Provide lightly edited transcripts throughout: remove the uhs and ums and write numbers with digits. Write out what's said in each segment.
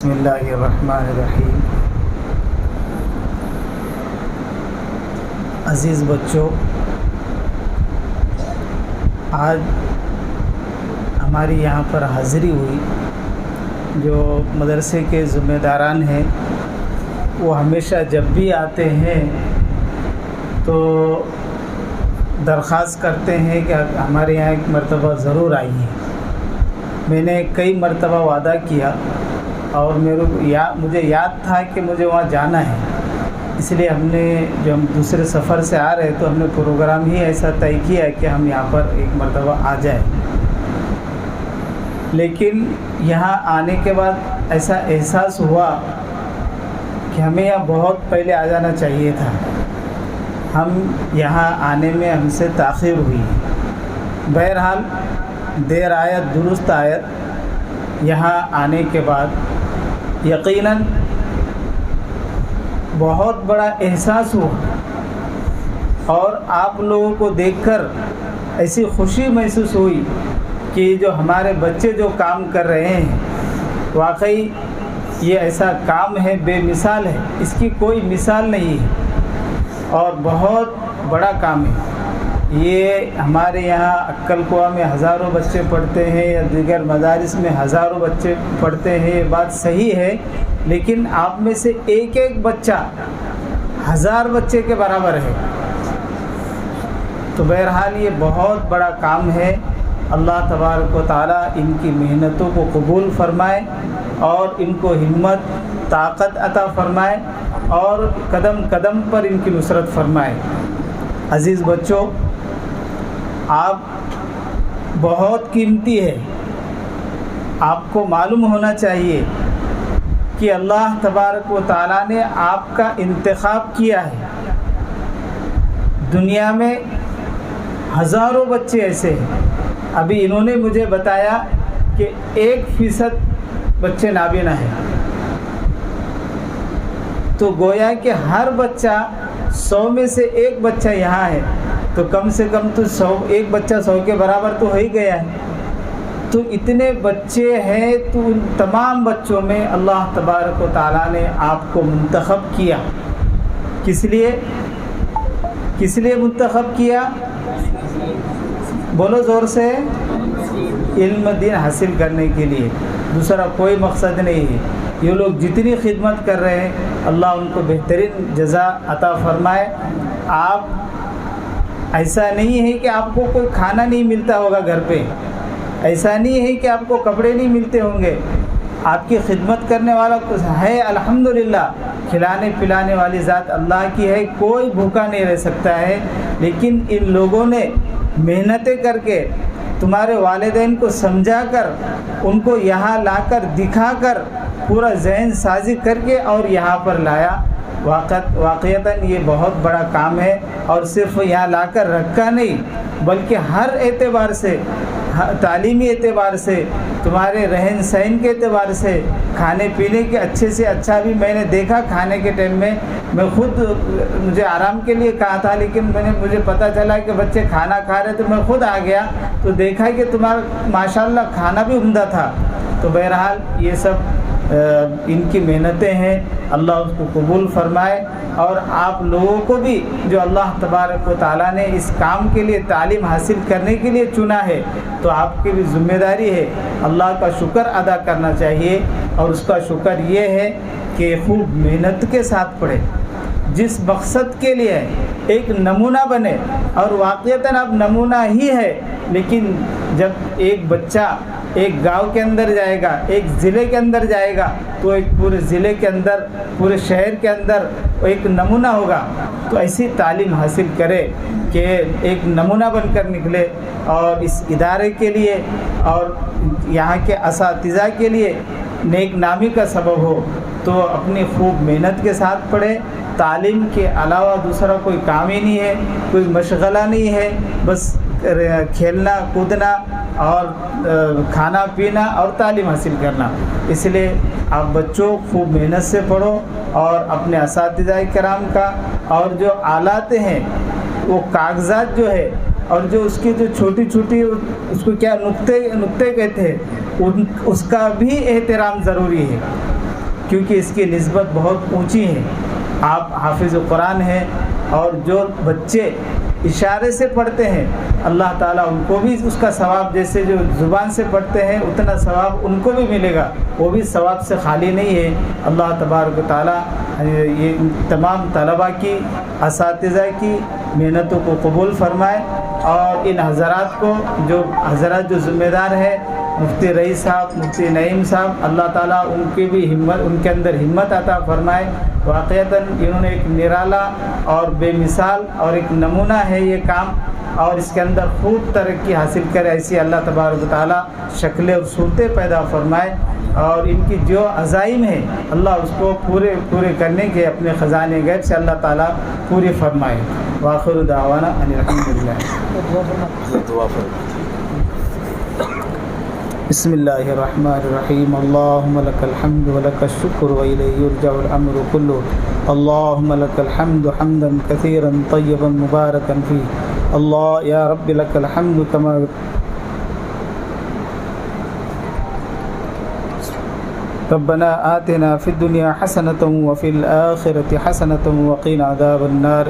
بسم اللہ الرحمن الرحیم۔ عزیز بچوں، آج ہماری یہاں پر حاضری ہوئی۔ جو مدرسے کے ذمہ داران ہیں وہ ہمیشہ جب بھی آتے ہیں تو درخواست کرتے ہیں کہ ہمارے یہاں ایک مرتبہ ضرور آئیے۔ میں نے کئی مرتبہ وعدہ کیا اور مجھے یاد تھا کہ مجھے وہاں جانا ہے، اس لیے ہم دوسرے سفر سے آ رہے تو ہم نے پروگرام ہی ایسا طے کیا کہ ہم یہاں پر ایک مرتبہ آ جائیں۔ لیکن یہاں آنے کے بعد ایسا احساس ہوا کہ ہمیں یہاں بہت پہلے آ جانا چاہیے تھا۔ ہم یہاں آنے میں ہم سے تاخیر ہوئی۔ بہرحال دیر آیت درست آیت، یہاں آنے کے بعد یقیناً بہت بڑا احساس ہوا اور آپ لوگوں کو دیکھ کر ایسی خوشی محسوس ہوئی کہ جو ہمارے بچے جو کام کر رہے ہیں واقعی یہ ایسا کام ہے بے مثال ہے، اس کی کوئی مثال نہیں ہے اور بہت بڑا کام ہے۔ یہ ہمارے یہاں اکل کوہ میں ہزاروں بچے پڑھتے ہیں یا دیگر مدارس میں ہزاروں بچے پڑھتے ہیں، یہ بات صحیح ہے، لیکن آپ میں سے ایک ایک بچہ 1000 بچے کے برابر ہے۔ تو بہرحال یہ بہت بڑا کام ہے۔ اللہ تبارک و تعالیٰ ان کی محنتوں کو قبول فرمائے اور ان کو ہمت طاقت عطا فرمائے اور قدم قدم پر ان کی نصرت فرمائے۔ عزیز بچوں، آپ بہت قیمتی ہے۔ آپ کو معلوم ہونا چاہیے کہ اللہ تبارک و تعالیٰ نے آپ کا انتخاب کیا ہے۔ دنیا میں ہزاروں بچے ایسے ہیں، ابھی انہوں نے مجھے بتایا کہ 1% بچے نابینا ہیں، تو گویا کہ ہر بچہ 100 میں سے ایک بچہ یہاں ہے، تو کم سے کم تو 100 بچہ 100 کے برابر تو ہو ہی گیا ہے۔ تو اتنے بچے ہیں، تو ان تمام بچوں میں اللہ تبارک و تعالیٰ نے آپ کو منتخب کیا۔ کس لیے منتخب کیا؟ بولو زور سے۔ علم دین حاصل کرنے کے لیے، دوسرا کوئی مقصد نہیں ہے۔ یہ لوگ جتنی خدمت کر رہے ہیں اللہ ان کو بہترین جزا عطا فرمائے۔ آپ ایسا نہیں ہے کہ آپ کو کوئی کھانا نہیں ملتا ہوگا گھر پہ، ایسا نہیں ہے کہ آپ کو کپڑے نہیں ملتے ہوں گے، آپ کی خدمت کرنے والا کچھ ہے، الحمدللہ کھلانے پلانے والی ذات اللہ کی ہے، کوئی بھوکا نہیں رہ سکتا ہے۔ لیکن ان لوگوں نے محنتیں کر کے تمہارے والدین کو سمجھا کر ان کو یہاں لا کر دکھا کر پورا ذہن سازی کر کے اور یہاں پر لایا۔ واقعتاً یہ بہت بڑا کام ہے، اور صرف یہاں لا کر رکھا نہیں بلکہ ہر اعتبار سے، تعلیمی اعتبار سے، تمہارے رہن سہن کے اعتبار سے، کھانے پینے کے اچھے سے اچھا بھی میں نے دیکھا۔ کھانے کے ٹائم میں خود مجھے آرام کے لیے کہا تھا، لیکن مجھے پتہ چلا کہ بچے کھانا کھا رہے تو میں خود آ گیا تو دیکھا کہ تمہارا ماشاءاللہ کھانا بھی عمدہ تھا۔ تو بہرحال یہ سب ان کی محنتیں ہیں، اللہ اس کو قبول فرمائے، اور آپ لوگوں کو بھی جو اللہ تبارک و تعالیٰ نے اس کام کے لیے تعلیم حاصل کرنے کے لیے چنا ہے، تو آپ کی بھی ذمہ داری ہے اللہ کا شکر ادا کرنا چاہیے، اور اس کا شکر یہ ہے کہ خوب محنت کے ساتھ پڑھے، جس مقصد کے لیے ایک نمونہ بنے، اور واقعتاً اب نمونہ ہی ہے۔ لیکن جب ایک بچہ ایک گاؤں کے اندر جائے گا، ایک ضلع کے اندر جائے گا، تو ایک پورے ضلع کے اندر، پورے شہر کے اندر ایک نمونہ ہوگا۔ تو ایسی تعلیم حاصل کرے کہ ایک نمونہ بن کر نکلے، اور اس ادارے کے لیے اور یہاں کے اساتذہ کے لیے نیک نامی کا سبب ہو۔ تو اپنی خوب محنت کے ساتھ پڑھے۔ تعلیم کے علاوہ دوسرا کوئی کام ہی نہیں ہے، کوئی مشغلہ نہیں ہے، بس کھیلنا کودنا اور کھانا پینا اور تعلیم حاصل کرنا۔ اس لیے آپ بچوں خوب محنت سے پڑھو، اور اپنے اساتذہ کرام کا اور جو آلات ہیں وہ کاغذات جو ہے، اور جو اس کی جو چھوٹی چھوٹی اس کو کیا نقطے کہتے ہیں، اس کا بھی احترام ضروری ہے۔ کیونکہ اس کی نسبت بہت اونچی ہے. آپ حافظ قرآن ہیں اور جو بچے اشارے سے پڑھتے ہیں اللہ تعالیٰ ان کو بھی اس کا ثواب، جیسے جو زبان سے پڑھتے ہیں اتنا ثواب ان کو بھی ملے گا، وہ بھی ثواب سے خالی نہیں ہے. اللہ تبارک و تعالیٰ یہ تمام طلباء کی، اساتذہ کی محنتوں کو قبول فرمائے، اور ان حضرات کو، جو حضرات جو ذمہ دار ہیں، مفتی رئیس صاحب، مفتی نعیم صاحب، اللہ تعالیٰ ان کی بھی ہمت، ان کے اندر ہمت عطا فرمائے. واقعتاً انہوں نے ایک نرالا اور بے مثال اور ایک نمونہ ہے یہ کام، اور اس کے اندر خوب ترقی حاصل کرے، ایسی اللہ تبارک و تعالیٰ شکلیں اور صورتیں پیدا فرمائے، اور ان کی جو عزائم ہیں اللہ اس کو پورے کرنے کے اپنے خزانے غیب سے اللہ تعالیٰ پوری فرمائے. وآخر دعوانا ان الحمدللہ. بسم اللہ الرحمن الرحیم. اللہم لک الحمد ولک الشکر وإلیہ یرجع الامر کلہ. اللہم لک الحمد حمدا کثیرا طیبا مبارکا فیہ. اللہ یا رب لک الحمد کما ربنا آتنا فی الدنیا حسنة وفی الآخرة حسنة وقنا عذاب النار.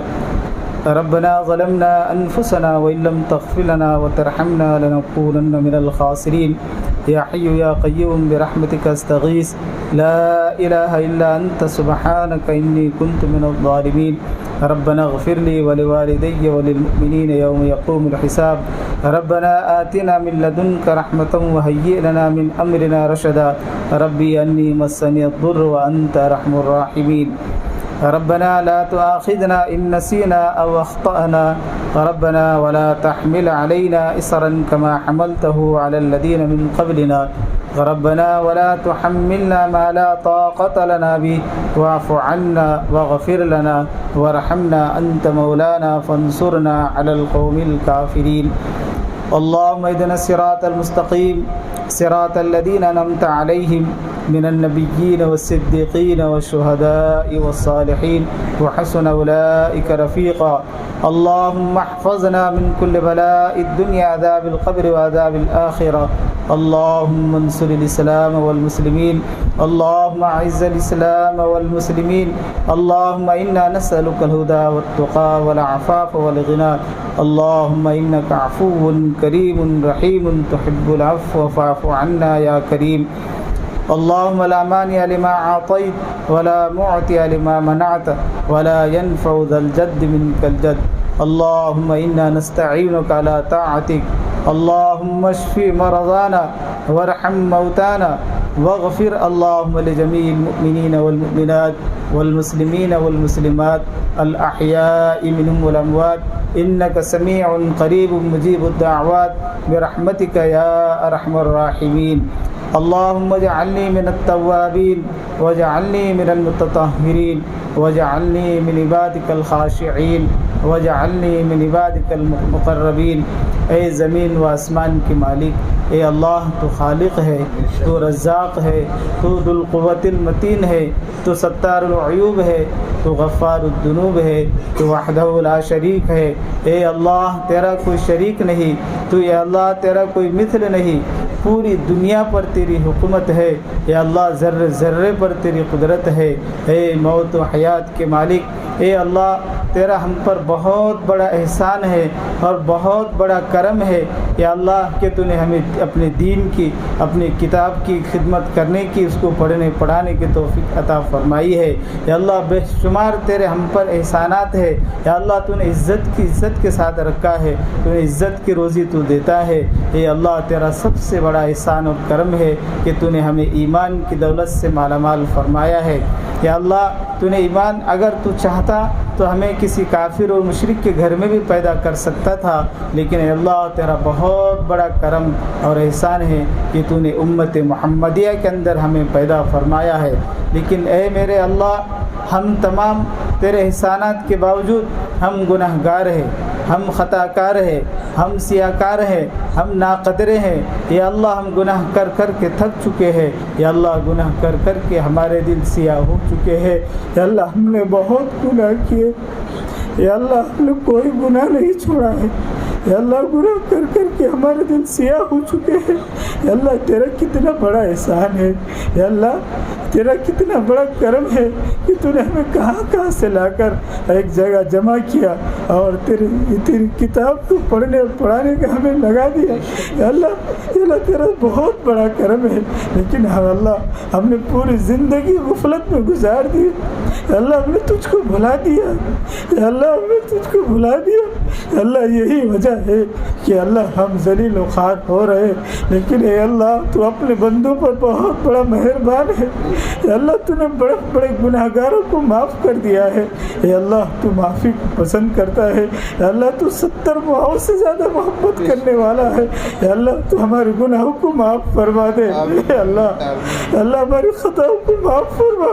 ربنا ظلمنا أنفسنا وإن لم تغفر لنا وترحمنا لنكونن من الخاسرين. يا حي يا قيوم برحمتك استغيث لا إله إلا أنت سبحانك إني كنت من الظالمين. ربنا اغفر لي ولوالدي وللمؤمنين يوم يقوم الحساب. ربنا آتنا من لدنك رحمة وهيئ لنا من أمرنا رشدا. ربي أني مسني الضر وأنت أرحم الراحمين. ربنا لا تؤاخذنا إن نسينا أو أخطأنا. ربنا ولا تحمل علينا إصرا كما حملته على الذين من قبلنا. ربنا ولا تحملنا ما لا طاقة لنا به واعف عنا واغفر لنا وارحمنا أنت مولانا فانصرنا على القوم الكافرين. اللهم اهدنا الصراط المستقيم صراط الذين أنعمت عليهم من النبيين والصديقين والشهداء والصالحين وحسن أولئك رفيقا. اللهم احفظنا من كل بلاء الدنيا عذاب القبر وعذاب الآخرة. اللهم انصر الإسلام والمسلمين. اللهم أعز الإسلام والمسلمين. اللهم إنا نسألك الهدى والتقى والعفاف والغنى. اللهم إنك عفو كريم رحيم تحب العفو فاعف عنا يا كريم. اللهم لا مانع لما أعطيت ولا معطي لما منعت ولا ينفع ذا الجد منك الجد. اللهم إنا نستعينك على طاعتك. اللهم اشف مرضانا وارحم موتانا واغفر اللهم لجميع المؤمنين والمؤمنات والمسلمين والمسلمات الأحياء منهم والأموات إنك سميع قريب مجيب الدعوات برحمتك يا أرحم الراحمين. اللهم اجعلني من التوابين واجعلني من المتطهرين واجعلني من عبادك الخاشعين واجعلني من عبادك المقربين. اے زمین و آسمان کے مالک، اے اللہ تو خالق ہے، تو رزاق ہے، تو ذو القوت المتین ہے، تو ستار العیوب ہے، تو غفار الذنوب ہے، تو وحدہ لا شریک ہے. اے اللہ تیرا کوئی شریک نہیں، تو اے اللہ تیرا کوئی مثل نہیں. پوری دنیا پر تیری حکومت ہے، اے اللہ ذرے ذرے پر تیری قدرت ہے. اے موت و حیات کے مالک، اے اللہ تیرا ہم پر بہت بڑا احسان ہے اور بہت بڑا کرم ہے یا اللہ کہ تو نے ہمیں اپنے دین کی، اپنی کتاب کی خدمت کرنے کی، اس کو پڑھنے پڑھانے کی توفیق عطا فرمائی ہے. یا اللہ بے شمار تیرے ہم پر احسانات ہے. یا اللہ تو نے عزت کے ساتھ رکھا ہے، تو نے عزت کی روزی تو دیتا ہے. اے اللہ تیرا سب سے بڑا احسان اور کرم ہے کہ تو نے ہمیں ایمان کی دولت سے مالا مال فرمایا ہے. یا اللہ تو نے ایمان اگر تو چاہتا تو ہمیں کسی کافر اور مشرک کے گھر میں بھی پیدا کر سکتا تھا، لیکن اے اللہ تیرا بہت بڑا کرم اور احسان ہے کہ تو نے امت محمدیہ کے اندر ہمیں پیدا فرمایا ہے. لیکن اے میرے اللہ ہم تمام تیرے احسانات کے باوجود ہم گناہ گار ہیں، ہم خطا کار ہیں، ہم سیاہ کار ہیں، ہم ناقدرے ہیں. یا اللہ ہم گناہ کر کر کے تھک چکے ہیں. یا اللہ گناہ کر کر کے ہمارے دل سیاہ ہو چکے ہیں. یا اللہ ہم نے بہت گناہ کیے. یا اللہ ہم نے کوئی گناہ نہیں چھوڑا ہے. یا اللہ گناہ کر کر کے ہمارے دل سیاہ ہو چکے ہیں. یا اللہ تیرا کتنا بڑا احسان ہے. یا اللہ تیرا کتنا بڑا کرم ہے کہ تو نے ہمیں کہاں کہاں سے لا کر ایک جگہ جمع کیا اور تیری کتاب کو پڑھنے اور پڑھانے کا ہمیں لگا دیا. یا اللہ تیرا بہت بڑا کرم ہے. لیکن ہم نے پوری زندگی غفلت میں گزار دی. یا اللہ ہم نے تجھ کو بھلا دیا. یا اللہ ہم نے تجھ کو بھلا دیا. یا اللہ یہی وجہ ہے کہ اللہ ہم ذلیل و خوار ہو رہے. لیکن اے اللہ تو اپنے بندوں پر بہت بڑا مہربان ہے. یا اللہ تو نے بڑے بڑے گناہ گاروں کو معاف کر دیا ہے. اے اللہ تو معافی کو پسند کرتا ہے. یا اللہ تو 70 ماؤں سے زیادہ محبت کرنے والا ہے. یا اللہ تو ہمارے گناہوں کو معاف فرما دے. اے اللہ ہماری خطاؤں کو معاف فرما.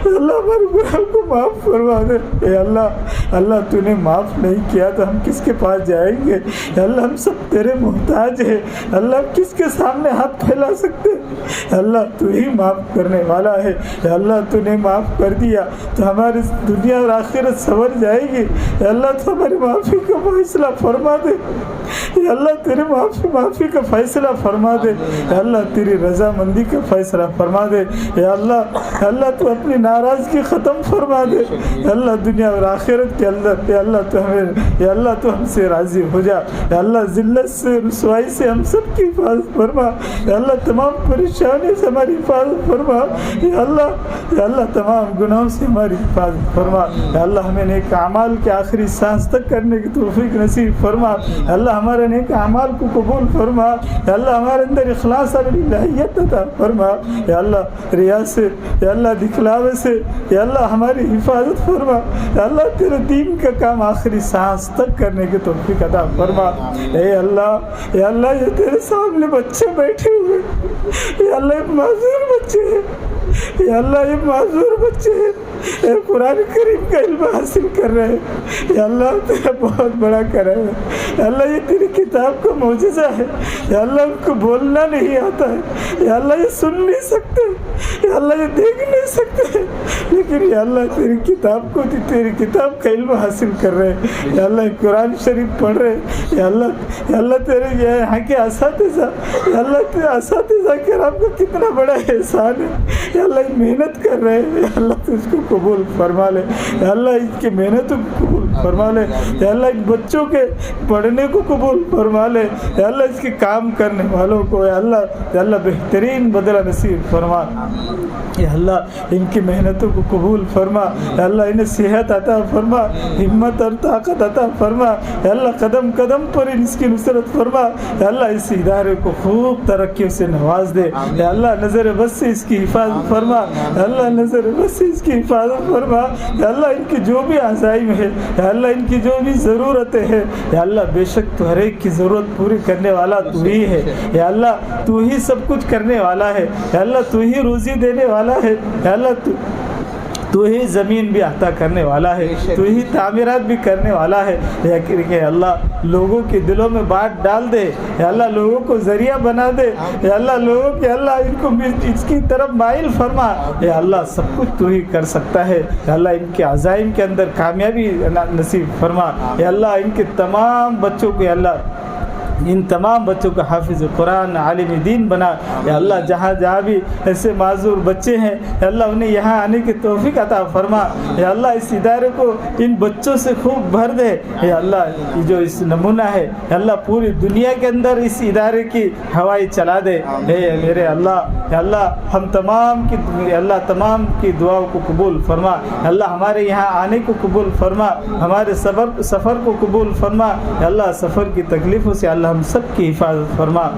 اے اللہ ہمارے گناہوں کو معاف فرما دے. اے اللہ تو نے معاف نہیں کیا تو ہم کس کے پاس جائیں گے. اے اللہ ہم سب تیرے محتاج ہیں. اللہ کس کے سامنے ہاتھ پھیلا سکتے. اے اللہ تو ہی معاف کرنے والا ہے. اے اللہ تو نے معاف کر دیا تو ہماری دنیا اور آخرت سنور جائے گی. اے اللہ تو ہماری معافی کا فیصلہ فرما دے. اے اللہ تیرے معافی کا فیصلہ فرما دے. اے اللہ تیری رضامندی کا فیصلہ فرما دے. اے اللہ تو اپنی ناراضگی ختم فرما دے. اے اللہ دنیا اور آخرت کے اندر اے اللہ تو ہم سے راضی ہو جا. اے اللہ ذلت سے رسوائی سے ہم سب کی حفاظت فرما. اے اللہ تمام پریشانی سے ہماری حفاظت فرما. اے اللہ تمام گناہوں سے ہماری حفاظت فرما. اے اللہ ہمیں نیک اعمال کے آخری سانس تک کرنے کی توفیق نصیب فرما. اے اللہ ہمارے نیک اعمال کو قبول فرما. اے اللہ ہمارے اندر اخلاص اور الہیت عطا فرما. اے اللہ ریا سے اے اللہ دکھلاوے سے اے اللہ ہماری حفاظت فرما. اے اللہ تیرے دین کا کام آخری سانس تک کرنے کی توفیق عطا فرما. اے اللہ یہ تیرے سامنے بچے بیٹھے ہوئے. اے اللہ یہ معذور بچے ہیں. اے اللہ یہ معذور بچے ہیں. اے قرآن کریم کا علم حاصل کر رہے ہیں. اے اللہ تیرا بہت بڑا کرم ہے. اے اللہ یہ تیری کتاب کا معجزہ ہے. اے اللہ ان کو بولنا نہیں آتا ہے. اے اللہ یہ سن نہیں سکتے. اے اللہ یہ دیکھ نہیں سکتے. لیکن اے اللہ تیری کتاب کا علم حاصل کر رہے ہیں. اے اللہ قرآن شریف پڑھ رہے ہیں. اے اللہ تیرے یہاں کے اساتذہ اے اللہ تیرے اساتذہ کرام کا کتنا بڑا احسان ہے. اے اللہ محنت کر رہے ہیں. اے اللہ تو اس کو قبول فرما لے. اے اللہ اس کی محنتوں کو قبول فرما لے. اے اللہ ان بچوں کے پڑھنے کو قبول فرما لے. اے اللہ اس کے کام کرنے والوں کو اے اللہ بہترین بدلہ نصیب فرما. اے اللہ ان کی محنتوں کو قبول فرما. اے اللہ انہیں صحت عطا فرما, ہمت اور طاقت عطا فرما. اے اللہ قدم قدم پر اس کی نصرت فرما. اے اللہ اس ادارے کو خوب ترقیوں سے نواز دے. اے اللہ نظر بس سے اس کی حفاظت فرما. اے اللہ نظر بس سے اس کی حفاظت فرما. اے اللہ ان کی جو بھی عزائم ہے, اے اللہ ان کی جو بھی ضرورتیں ہیں, اے اللہ بے شک تو ہر ایک کی ضرورت پوری کرنے والا تو ہی ہے. اے اللہ تو ہی سب کچھ کرنے والا ہے. اے اللہ تو ہی روزی دینے والا ہے. اے اللہ تو ہی زمین بھی عطا کرنے والا ہے. تو ہی تعمیرات بھی کرنے والا ہے. کہ اللہ لوگوں کے دلوں میں بات ڈال دے. اے اللہ لوگوں کو ذریعہ بنا دے. اے اللہ لوگوں کے اللہ ان کو اس کی طرف مائل فرما. اے اللہ سب کچھ تو ہی کر سکتا ہے. اے اللہ ان کے عزائم کے اندر کامیابی نصیب فرما. اے اللہ ان کے تمام بچوں کو ان تمام بچوں کو حافظ قرآن عالم دین بنا. اے اللہ جہاں بھی ایسے معذور بچے ہیں اے اللہ انہیں یہاں آنے کی توفیق عطا فرما. اے اللہ اس ادارے کو ان بچوں سے خوب بھر دے. اے اللہ جو اس نمونہ ہے اے اللہ پوری دنیا کے اندر اس ادارے کی ہوائی چلا دے. اے میرے اللہ اے اللہ ہم تمام کی دعاؤں کو قبول فرما. اے اللہ ہمارے یہاں آنے کو قبول فرما. ہمارے سفر کو قبول فرما. اے اللہ سفر کی تکلیفوں سے اللہ ہم سب کی حفاظت فرما.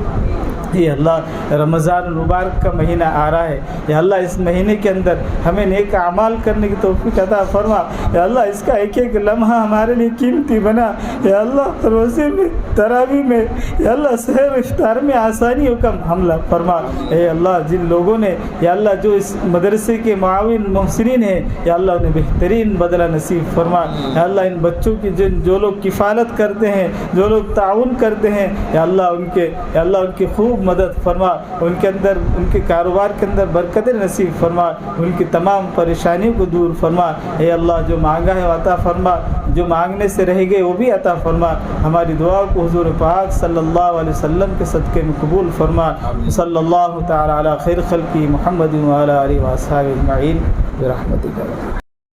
یہ اللہ رمضان المبارک کا مہینہ آ رہا ہے. یا اللہ اس مہینے کے اندر ہمیں نیک اعمال کرنے کی توفیق عطا فرما. یا اللہ اس کا ایک ایک لمحہ ہمارے لیے قیمتی بنا. یا اللہ روزے میں تراویح میں یا اللہ سحر افطار میں آسانی حکم حملہ فرما. اے اللہ جن لوگوں نے یا اللہ جو اس مدرسے کے معاون محسنین ہیں یا اللہ انہیں بہترین بدلہ نصیب فرما. یا اللہ ان بچوں کی جو لوگ کفالت کرتے ہیں, جو لوگ تعاون کرتے ہیں یا اللہ ان کے خوب خوب مدد فرما، ان کے اندر ان کے کاروبار کے اندر برکت نصیب فرما، ان کی تمام پریشانیوں کو دور فرما۔ اے اللہ جو مانگا ہے عطا فرما، جو مانگنے سے رہ گئے وہ بھی عطا فرما۔ ہماری دعا کو حضور پاک صلی اللہ علیہ وسلم کے صدقے میں قبول فرما۔ صلی اللہ تعالی علی خیر خلقی محمد وعلی آلہ واصحابہ اجمعین برحمتک۔